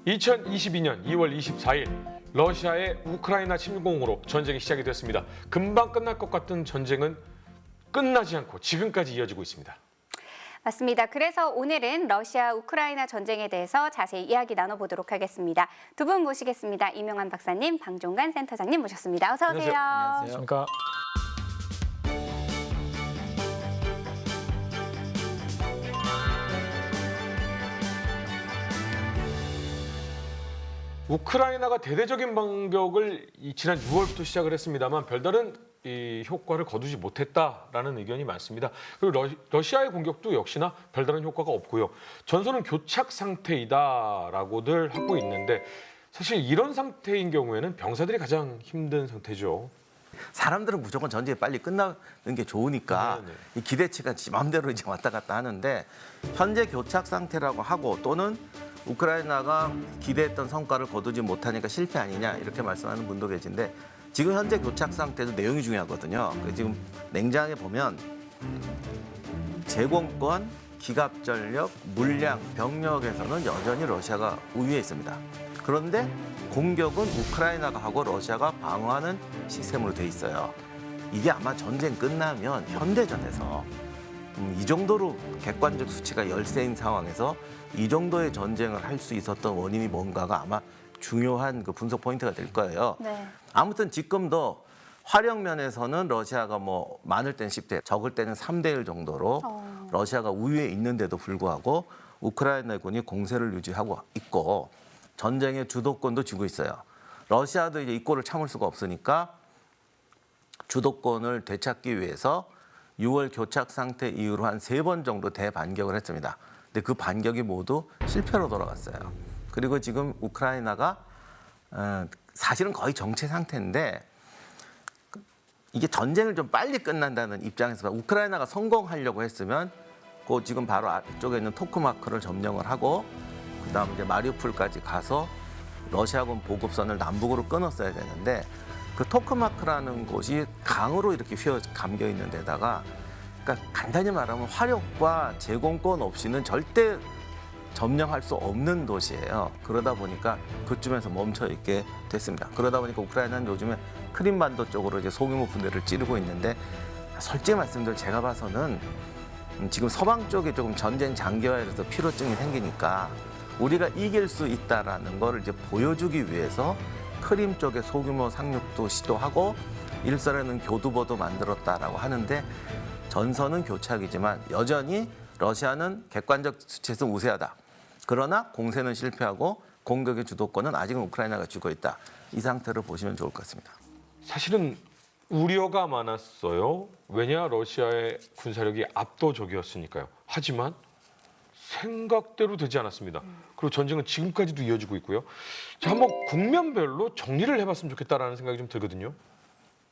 2022년 2월 24일 러시아의 우크라이나 침공으로 전쟁이 시작이 됐습니다. 금방 끝날 것 같던 전쟁은 끝나지 않고 지금까지 이어지고 있습니다. 맞습니다. 그래서 오늘은 러시아 우크라이나 전쟁에 대해서 자세히 이야기 나눠보도록 하겠습니다. 두 분 모시겠습니다. 이명환 박사님, 방종관 센터장님 모셨습니다. 어서 오세요. 안녕하십니까. 우크라이나가 대대적인 반격을 지난 6월부터 시작을 했습니다만 별다른 효과를 거두지 못했다라는 의견이 많습니다. 그리고 러시아의 공격도 역시나 별다른 효과가 없고요. 전선은 교착 상태이다라고들 하고 있는데 사실 이런 상태인 경우에는 병사들이 가장 힘든 상태죠. 사람들은 무조건 전쟁이 빨리 끝나는 게 좋으니까 이 기대치가 지 마음대로 이제 왔다 갔다 하는데 현재 교착 상태라고 하고 또는 우크라이나가 기대했던 성과를 거두지 못하니까 실패 아니냐 이렇게 말씀하는 분도 계신데 지금 현재 교착 상태도 내용이 중요하거든요. 지금 냉장에 보면 제공권, 기갑전력, 물량, 병력에서는 여전히 러시아가 우위에 있습니다. 그런데 공격은 우크라이나가 하고 러시아가 방어하는 시스템으로 돼 있어요. 이게 아마 전쟁 끝나면 현대전에서 이 정도로 객관적 수치가 열세인 상황에서 이 정도의 전쟁을 할 수 있었던 원인이 뭔가가 아마 중요한 그 분석 포인트가 될 거예요. 네. 아무튼 지금도 화력 면에서는 러시아가 뭐 많을 때는 10대, 적을 때는 3대 1 정도로 러시아가 우위에 있는데도 불구하고 우크라이나군이 공세를 유지하고 있고 전쟁의 주도권도 쥐고 있어요. 러시아도 이제 이 꼴을 참을 수가 없으니까 주도권을 되찾기 위해서 6월 교착 상태 이후로 한 3번 정도 대반격을 했습니다. 근데 그 반격이 모두 실패로 돌아갔어요. 그리고 지금 우크라이나가 사실은 거의 정체 상태인데 이게 전쟁을 좀 빨리 끝난다는 입장에서 우크라이나가 성공하려고 했으면 그 지금 바로 앞쪽에 있는 토크마크를 점령을 하고 그다음 이제 마리우폴까지 가서 러시아군 보급선을 남북으로 끊었어야 되는데 그 토크마크라는 곳이 강으로 이렇게 휘어 감겨 있는 데다가 그러니까 간단히 말하면 화력과 제공권 없이는 절대 점령할 수 없는 도시예요. 그러다 보니까 그쯤에서 멈춰 있게 됐습니다. 그러다 보니까 우크라이나는 요즘에 크림반도 쪽으로 이제 소규모 군대를 찌르고 있는데 솔직히 말씀드려 제가 봐서는 지금 서방 쪽에 조금 전쟁 장기화에서 피로증이 생기니까 우리가 이길 수 있다라는 걸 이제 보여주기 위해서 크림 쪽에 소규모 상륙도 시도하고 일선에는 교두보도 만들었다라고 하는데 전선은 교착이지만 여전히 러시아는 객관적 수치에서 우세하다. 그러나 공세는 실패하고 공격의 주도권은 아직은 우크라이나가 쥐고 있다. 이 상태로 보시면 좋을 것 같습니다. 사실은 우려가 많았어요. 왜냐 러시아의 군사력이 압도적이었으니까요. 하지만 생각대로 되지 않았습니다. 그리고 전쟁은 지금까지도 이어지고 있고요. 자, 한번 국면별로 정리를 해봤으면 좋겠다라는 생각이 좀 들거든요.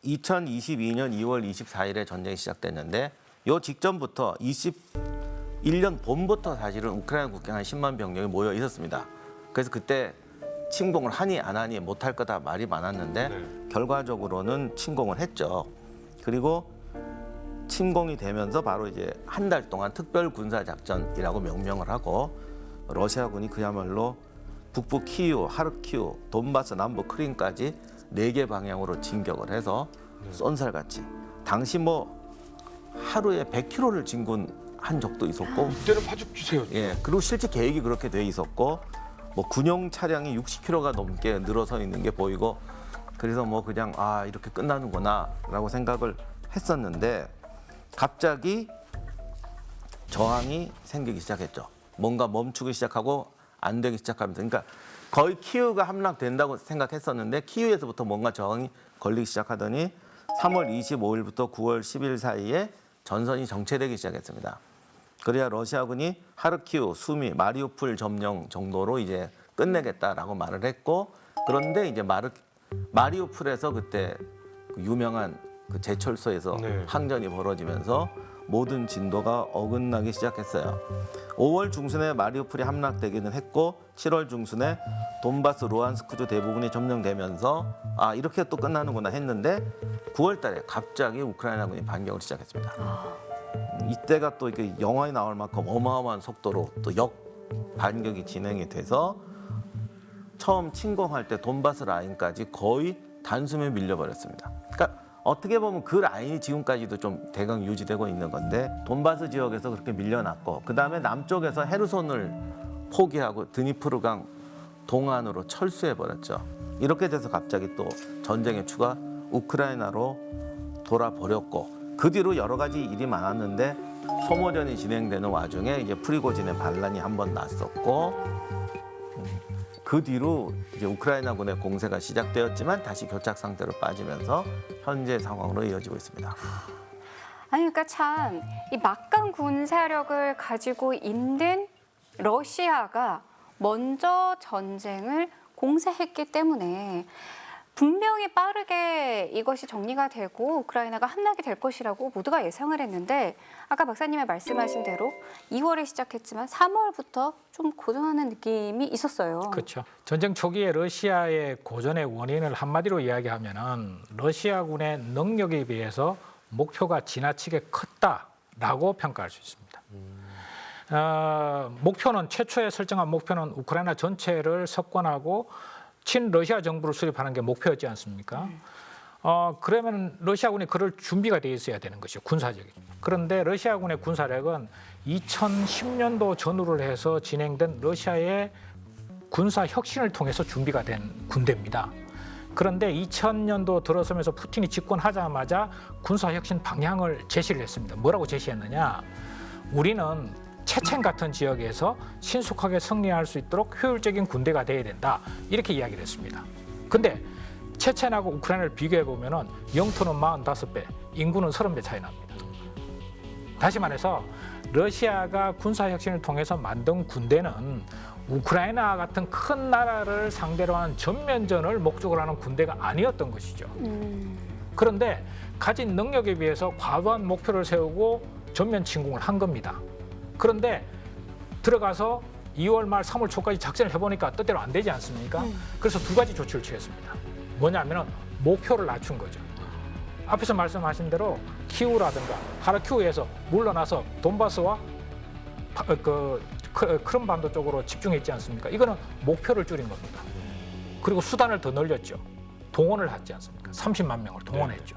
2022년 2월 24일에 전쟁이 시작됐는데 요 직전부터 21년 봄부터 사실은 우크라이나 국경에 한 10만 병력이 모여 있었습니다. 그래서 그때 침공을 하니 안 하니 못할 거다 말이 많았는데 결과적으로는 침공을 했죠. 그리고 침공이 되면서 바로 이제 한 달 동안 특별 군사 작전이라고 명명을 하고 러시아군이 그야말로 북부 키이우, 하르키우, 돈바스 남부 크림까지 4개 방향으로 진격을 해서 쏜살같이 당시 뭐 하루에 100km를 진군한 적도 있었고 이때는 파죽 주세요. 예, 그리고 실제 계획이 그렇게 돼 있었고 뭐 군용 차량이 60km가 넘게 늘어서 있는 게 보이고 그래서 뭐 그냥 아 이렇게 끝나는구나라고 생각을 했었는데 갑자기 저항이 생기기 시작했죠. 뭔가 멈추기 시작하고 안 되기 시작하면서 그러니까 거의 키우가 함락된다고 생각했었는데 키우에서부터 뭔가 저항이 걸리기 시작하더니 3월 25일부터 9월 10일 사이에 전선이 정체되기 시작했습니다. 그래야 러시아군이 하르키우, 수미, 마리우폴 점령 정도로 이제 끝내겠다라고 말을 했고 그런데 이제 마리우폴에서 그때 그 유명한 그 제철소에서 항전이 벌어지면서 모든 진도가 어긋나기 시작했어요. 5월 중순에 마리우폴이 함락되기는 했고 7월 중순에 돈바스 루안스크주 대부분이 점령되면서 아 이렇게 또 끝나는구나 했는데 9월 달에 갑자기 우크라이나군이 반격을 시작했습니다. 이때가 또 이게 영화에 나올 만큼 어마어마한 속도로 또 역 반격이 진행이 돼서 처음 침공할 때 돈바스 라인까지 거의 단숨에 밀려버렸습니다. 그러니까 어떻게 보면 그 라인이 지금까지도 좀 대강 유지되고 있는 건데 돈바스 지역에서 그렇게 밀려났고 그다음에 남쪽에서 헤르손을 포기하고 드니프르강 동안으로 철수해버렸죠. 이렇게 돼서 갑자기 또 전쟁의 추가 우크라이나로 돌아버렸고 그 뒤로 여러 가지 일이 많았는데 소모전이 진행되는 와중에 이제 프리고진의 반란이 한 번 났었고 그 뒤로 이제 우크라이나군의 공세가 시작되었지만 다시 교착 상태로 빠지면서 현재 상황으로 이어지고 있습니다. 아니 그러니까 참 이 막강 군사력을 가지고 있는 러시아가 먼저 전쟁을 공세했기 때문에 분명히 빠르게 이것이 정리가 되고 우크라이나가 함락이 될 것이라고 모두가 예상을 했는데 아까 박사님의 말씀하신 대로 2월에 시작했지만 3월부터 좀 고전하는 느낌이 있었어요. 그렇죠. 전쟁 초기에 러시아의 고전의 원인을 한마디로 이야기하면은 러시아군의 능력에 비해서 목표가 지나치게 컸다라고 평가할 수 있습니다. 목표는 최초에 설정한 목표는 우크라이나 전체를 석권하고 친러시아 정부를 수립하는 게 목표였지 않습니까? 그러면 러시아군이 그럴 준비가 돼 있어야 되는 것이죠, 군사적인. 그런데 러시아군의 군사력은 2010년도 전후를 해서 진행된 러시아의 군사 혁신을 통해서 준비가 된 군대입니다. 그런데 2000년도 들어서면서 푸틴이 집권하자마자 군사 혁신 방향을 제시를 했습니다. 뭐라고 제시했느냐? 우리는 체첸 같은 지역에서 신속하게 승리할 수 있도록 효율적인 군대가 돼야 된다. 이렇게 이야기를 했습니다. 근데 체첸하고 우크라이나를 비교해 보면은 영토는 45배, 인구는 30배 차이 납니다. 다시 말해서 러시아가 군사 혁신을 통해서 만든 군대는 우크라이나 같은 큰 나라를 상대로 하는 전면전을 목적으로 하는 군대가 아니었던 것이죠. 그런데 가진 능력에 비해서 과도한 목표를 세우고 전면 침공을 한 겁니다. 그런데 들어가서 2월 말 3월 초까지 작전을 해보니까 뜻대로 안 되지 않습니까? 그래서 두 가지 조치를 취했습니다. 뭐냐면은 목표를 낮춘 거죠. 앞에서 말씀하신 대로 키우라든가 하르키우에서 물러나서 돈바스와 크림반도 쪽으로 집중했지 않습니까? 이거는 목표를 줄인 겁니다. 그리고 수단을 더 늘렸죠. 동원을 하지 않습니까? 30만 명을 동원했죠.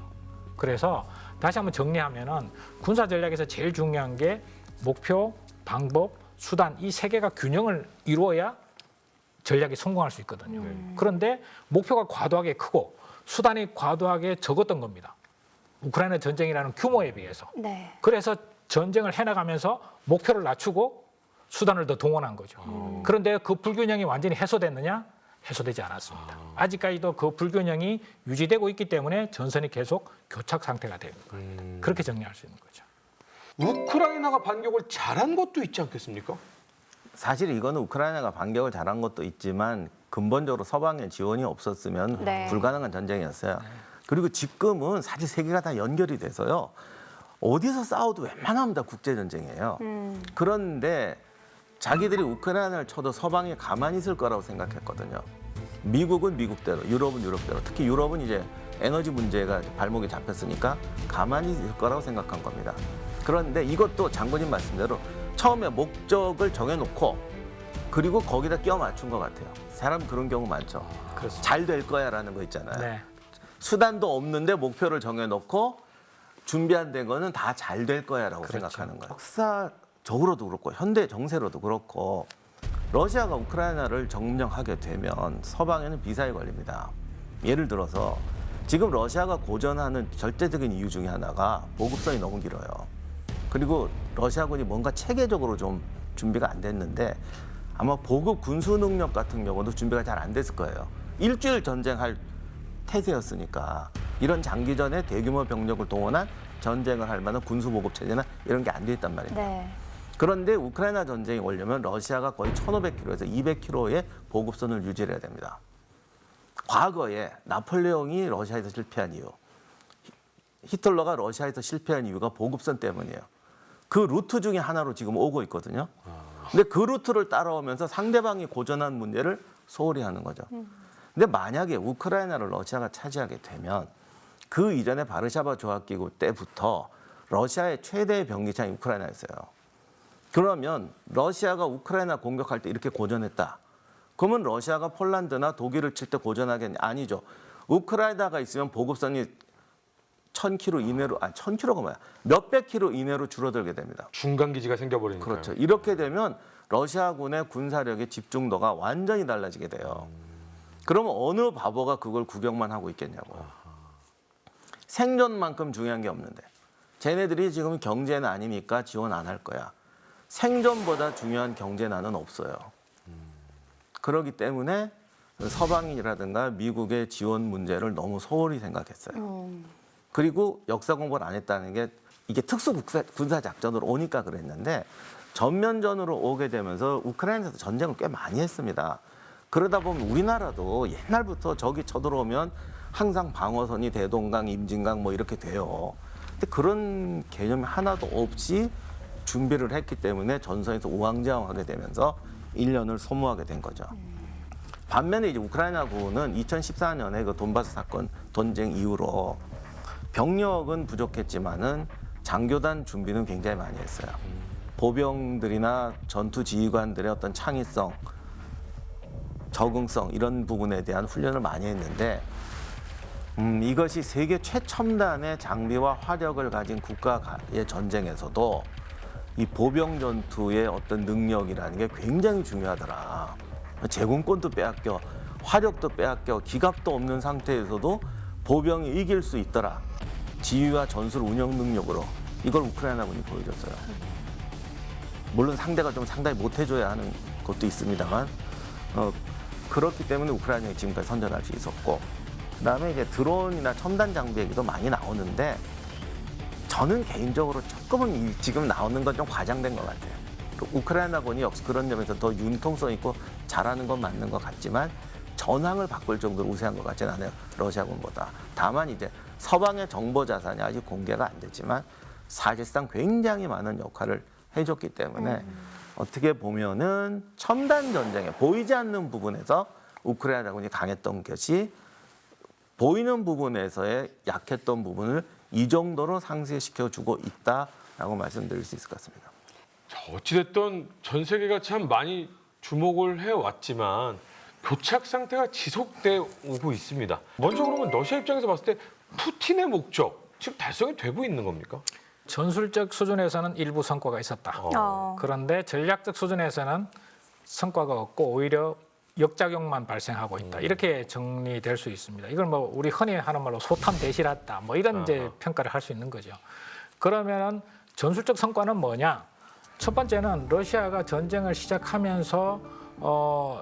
그래서 다시 한번 정리하면은 군사 전략에서 제일 중요한 게 목표, 방법, 수단 이 세 개가 균형을 이루어야 전략이 성공할 수 있거든요. 그런데 목표가 과도하게 크고 수단이 과도하게 적었던 겁니다. 우크라이나 전쟁이라는 규모에 비해서. 네. 그래서 전쟁을 해나가면서 목표를 낮추고 수단을 더 동원한 거죠. 그런데 그 불균형이 완전히 해소됐느냐? 해소되지 않았습니다. 아직까지도 그 불균형이 유지되고 있기 때문에 전선이 계속 교착 상태가 되는 거예요. 그렇게 정리할 수 있는 거죠. 우크라이나가 반격을 잘한 것도 있지 않겠습니까? 사실 이거는 우크라이나가 반격을 잘한 것도 있지만 근본적으로 서방의 지원이 없었으면 네. 불가능한 전쟁이었어요. 그리고 지금은 사실 세계가 다 연결이 돼서요. 어디서 싸워도 웬만하면 다 국제전쟁이에요. 그런데 자기들이 우크라이나를 쳐도 서방이 가만히 있을 거라고 생각했거든요. 미국은 미국대로, 유럽은 유럽대로. 특히 유럽은 이제 에너지 문제가 발목에 잡혔으니까 가만히 있을 거라고 생각한 겁니다. 그런데 이것도 장군님 말씀대로 처음에 목적을 정해놓고 그리고 거기다 끼워 맞춘 것 같아요. 사람 그런 경우 많죠. 그렇습니다. 잘 될 거야라는 거 있잖아요. 네. 수단도 없는데 목표를 정해놓고 준비한 된 거는 다 잘 될 거야라고 그렇죠. 생각하는 거예요. 역사적으로도 그렇고 현대 정세로도 그렇고 러시아가 우크라이나를 점령하게 되면 서방에는 비사에 걸립니다. 예를 들어서 지금 러시아가 고전하는 절대적인 이유 중에 하나가 보급선이 너무 길어요. 그리고 러시아군이 뭔가 체계적으로 좀 준비가 안 됐는데 아마 보급 군수 능력 같은 경우도 준비가 잘 안 됐을 거예요. 일주일 전쟁할 태세였으니까 이런 장기전에 대규모 병력을 동원한 전쟁을 할 만한 군수 보급 체제나 이런 게 안 돼 있단 말입니다. 네. 그런데 우크라이나 전쟁이 오려면 러시아가 거의 1,500km에서 200km의 보급선을 유지를 해야 됩니다. 과거에 나폴레옹이 러시아에서 실패한 이유, 히틀러가 러시아에서 실패한 이유가 보급선 때문이에요. 그 루트 중에 하나로 지금 오고 있거든요. 근데 그 루트를 따라오면서 상대방이 고전한 문제를 소홀히 하는 거죠. 근데 만약에 우크라이나를 러시아가 차지하게 되면 그 이전에 바르샤바 조약기구 때부터 러시아의 최대의 병기창이 우크라이나였어요. 그러면 러시아가 우크라이나 공격할 때 이렇게 고전했다. 그러면 러시아가 폴란드나 독일을 칠 때 고전하겠냐? 아니죠. 우크라이나가 있으면 보급선이 1000km 이내로, 1000km가 뭐야? 몇백 킬로 이내로 줄어들게 됩니다. 중간 기지가 생겨버리니까. 그렇죠. 이렇게 되면 러시아군의 군사력의 집중도가 완전히 달라지게 돼요. 그러면 어느 바보가 그걸 구경만 하고 있겠냐고. 생존만큼 중요한 게 없는데. 쟤네들이 지금 경제는 아니니까 지원 안 할 거야. 생존보다 중요한 경제난은 없어요. 그렇기 때문에 서방이라든가 미국의 지원 문제를 너무 소홀히 생각했어요. 그리고 역사 공부를 안 했다는 게 이게 특수 군사 작전으로 오니까 그랬는데 전면전으로 오게 되면서 우크라이나에서 전쟁을 꽤 많이 했습니다. 그러다 보면 우리나라도 옛날부터 적이 쳐들어오면 항상 방어선이 대동강, 임진강 뭐 이렇게 돼요. 근데 그런 개념이 하나도 없이 준비를 했기 때문에 전선에서 우왕좌왕하게 되면서 1년을 소모하게 된 거죠. 반면에 이제 우크라이나군은 2014년에 그 돈바스 사건 전쟁 이후로 병력은 부족했지만은 장교단 준비는 굉장히 많이 했어요. 보병들이나 전투 지휘관들의 어떤 창의성, 적응성 이런 부분에 대한 훈련을 많이 했는데 이것이 세계 최첨단의 장비와 화력을 가진 국가의 전쟁에서도 이 보병 전투의 어떤 능력이라는 게 굉장히 중요하더라. 제공권도 빼앗겨, 화력도 빼앗겨, 기갑도 없는 상태에서도 보병이 이길 수 있더라. 지휘와 전술 운영 능력으로 이걸 우크라이나군이 보여줬어요. 물론 상대가 좀 상당히 못해줘야 하는 것도 있습니다만 그렇기 때문에 우크라이나가 지금까지 선전할 수 있었고 그다음에 이제 드론이나 첨단 장비 얘기도 많이 나오는데 저는 개인적으로 조금은 지금 나오는 건 좀 과장된 것 같아요. 우크라이나군이 역시 그런 점에서 더 융통성 있고 잘하는 건 맞는 것 같지만 전황을 바꿀 정도로 우세한 것 같지는 않아요. 러시아군보다. 다만 이제 서방의 정보 자산이 아직 공개가 안 됐지만 사실상 굉장히 많은 역할을 해줬기 때문에 어떻게 보면은 첨단 전쟁에 보이지 않는 부분에서 우크라이나군이 강했던 것이 보이는 부분에서의 약했던 부분을 이 정도로 상쇄시켜주고 있다라고 말씀드릴 수 있을 것 같습니다. 자, 어찌됐든 전 세계가 참 많이 주목을 해왔지만 교착 상태가 지속돼 오고 있습니다. 먼저 그러면 러시아 입장에서 봤을 때 푸틴의 목적 지금 달성이 되고 있는 겁니까? 전술적 수준에서는 일부 성과가 있었다. 그런데 전략적 수준에서는 성과가 없고 오히려 역작용만 발생하고 있다. 이렇게 정리될 수 있습니다. 이걸 뭐 우리 흔히 하는 말로 소탐대실했다. 뭐 이런 이제 평가를 할 수 있는 거죠. 그러면은 전술적 성과는 뭐냐? 첫 번째는 러시아가 전쟁을 시작하면서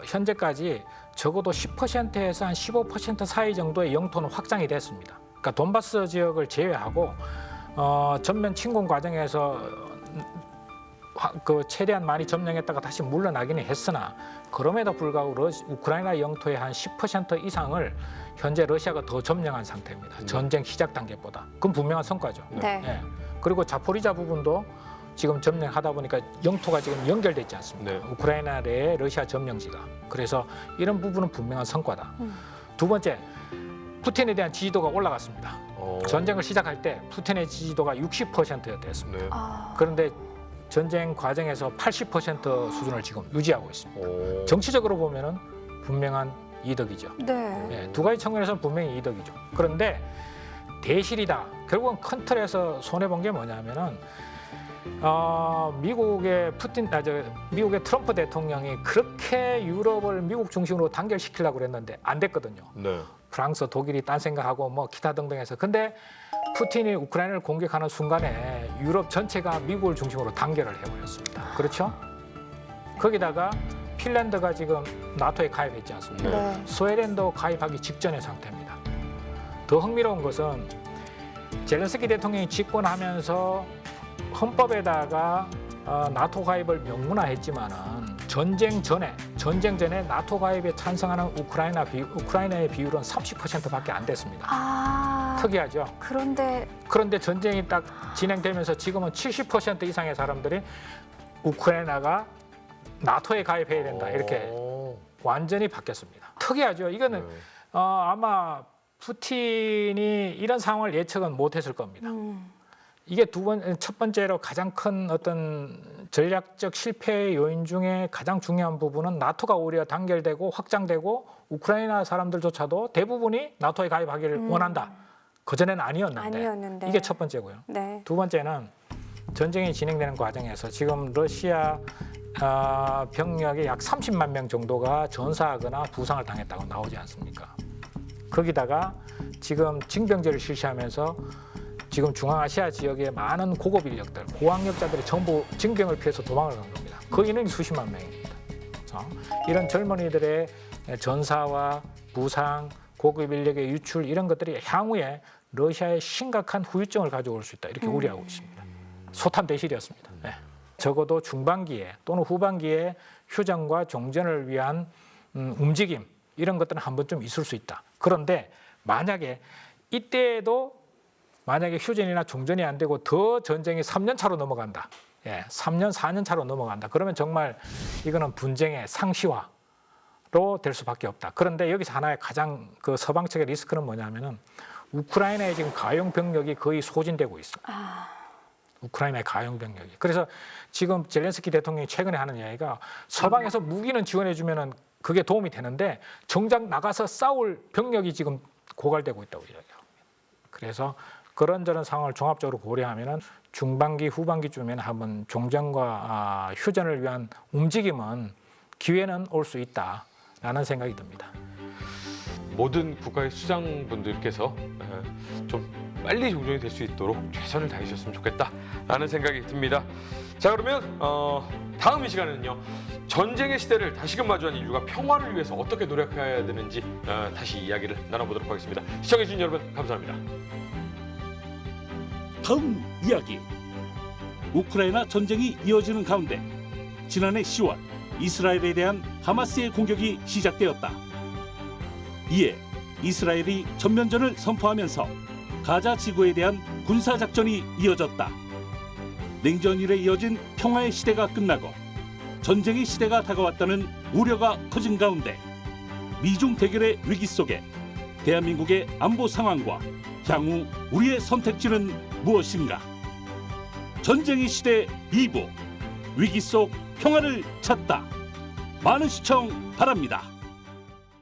현재까지 적어도 10%에서 한 15% 사이 정도의 영토는 확장이 됐습니다. 그러니까 돈바스 지역을 제외하고 전면 침공 과정에서 최대한 많이 점령했다가 다시 물러나기는 했으나 그럼에도 불구하고 우크라이나 영토의 한 10% 이상을 현재 러시아가 더 점령한 상태입니다. 전쟁 시작 단계보다. 그건 분명한 성과죠. 네. 예. 그리고 자포리자 부분도 지금 점령하다 보니까 영토가 지금 연결돼 있지 않습니까? 네. 우크라이나 내에 러시아 점령지가. 그래서 이런 부분은 분명한 성과다. 두 번째, 푸틴에 대한 지지도가 올라갔습니다. 전쟁을 시작할 때 푸틴의 지지도가 60%였습니다. 네. 그런데 전쟁 과정에서 80% 수준을 지금 유지하고 있습니다. 정치적으로 보면은 분명한 이득이죠. 네. 예, 두 가지 측면에서는 분명히 이득이죠. 그런데 대실이다. 결국은 큰 틀에서 손해 본 게 뭐냐면은 미국의 미국의 트럼프 대통령이 그렇게 유럽을 미국 중심으로 단결시키려고 그랬는데 안 됐거든요. 네. 프랑스, 독일이 딴 생각하고 뭐 기타 등등해서. 근데 푸틴이 우크라이나를 공격하는 순간에 유럽 전체가 미국을 중심으로 단결을 해버렸습니다. 그렇죠? 거기다가 핀란드가 지금 나토에 가입했지 않습니까? 네. 스웨덴도 가입하기 직전의 상태입니다. 더 흥미로운 것은 젤렌스키 대통령이 집권하면서 헌법에다가 나토 가입을 명문화했지만은 전쟁 전에 나토 가입에 찬성하는 우크라이나의 비율은 30%밖에 안 됐습니다. 특이하죠. 그런데 전쟁이 딱 진행되면서 지금은 70% 이상의 사람들이 우크라이나가 나토에 가입해야 된다 이렇게 완전히 바뀌었습니다. 특이하죠. 이거는 아마 푸틴이 이런 상황을 예측은 못했을 겁니다. 이게 첫 번째로 가장 큰 어떤 전략적 실패 요인 중에 가장 중요한 부분은 나토가 오히려 단결되고 확장되고 우크라이나 사람들조차도 대부분이 나토에 가입하기를 원한다. 그전에는 아니었는데 이게 첫 번째고요. 네. 두 번째는 전쟁이 진행되는 과정에서 지금 러시아 병력의 약 30만 명 정도가 전사하거나 부상을 당했다고 나오지 않습니까? 거기다가 지금 징병제를 실시하면서 지금 중앙아시아 지역의 많은 고급 인력들, 고학력자들이 전부 징병을 피해서 도망을 간 겁니다. 그 인원이 수십만 명입니다. 이런 젊은이들의 전사와 부상, 고급 인력의 유출 이런 것들이 향후에 러시아에 심각한 후유증을 가져올 수 있다. 이렇게 우려하고 있습니다. 소탐대실이었습니다. 네. 적어도 중반기에 또는 후반기에 휴전과 종전을 위한 움직임 이런 것들은 한 번쯤 있을 수 있다. 그런데 만약에 이때에도 만약에 휴전이나 종전이 안 되고 더 전쟁이 3년 차로 넘어간다. 3년, 4년 차로 넘어간다. 그러면 정말 이거는 분쟁의 상시화로 될 수밖에 없다. 그런데 여기서 하나의 가장 그 서방 측의 리스크는 뭐냐면은 우크라이나의 지금 가용 병력이 거의 소진되고 있습니다. 우크라이나의 가용 병력이. 그래서 지금 젤렌스키 대통령이 최근에 하는 이야기가 서방에서 무기는 지원해 주면은 그게 도움이 되는데 정작 나가서 싸울 병력이 지금 고갈되고 있다고 이야기합니다. 그래서 그런저런 상황을 종합적으로 고려하면은 중반기 후반기쯤에는 한번 종전과 휴전을 위한 움직임은 기회는 올 수 있다라는 생각이 듭니다. 모든 국가의 수장분들께서 좀 빨리 종전이 될 수 있도록 최선을 다해주셨으면 좋겠다라는 생각이 듭니다. 자, 그러면 다음 이 시간에는요. 전쟁의 시대를 다시금 마주한 인류가 평화를 위해서 어떻게 노력해야 되는지 다시 이야기를 나눠보도록 하겠습니다. 시청해주신 여러분 감사합니다. 다음 이야기. 우크라이나 전쟁이 이어지는 가운데 지난해 10월 이스라엘에 대한 하마스의 공격이 시작되었다. 이에 이스라엘이 전면전을 선포하면서 가자 지구에 대한 군사작전이 이어졌다. 냉전 이래 이어진 평화의 시대가 끝나고 전쟁의 시대가 다가왔다는 우려가 커진 가운데 미중 대결의 위기 속에 대한민국의 안보 상황과 향후 우리의 선택지는 무엇인가? 전쟁의 시대 2부 위기 속 평화를 찾다. 많은 시청 바랍니다.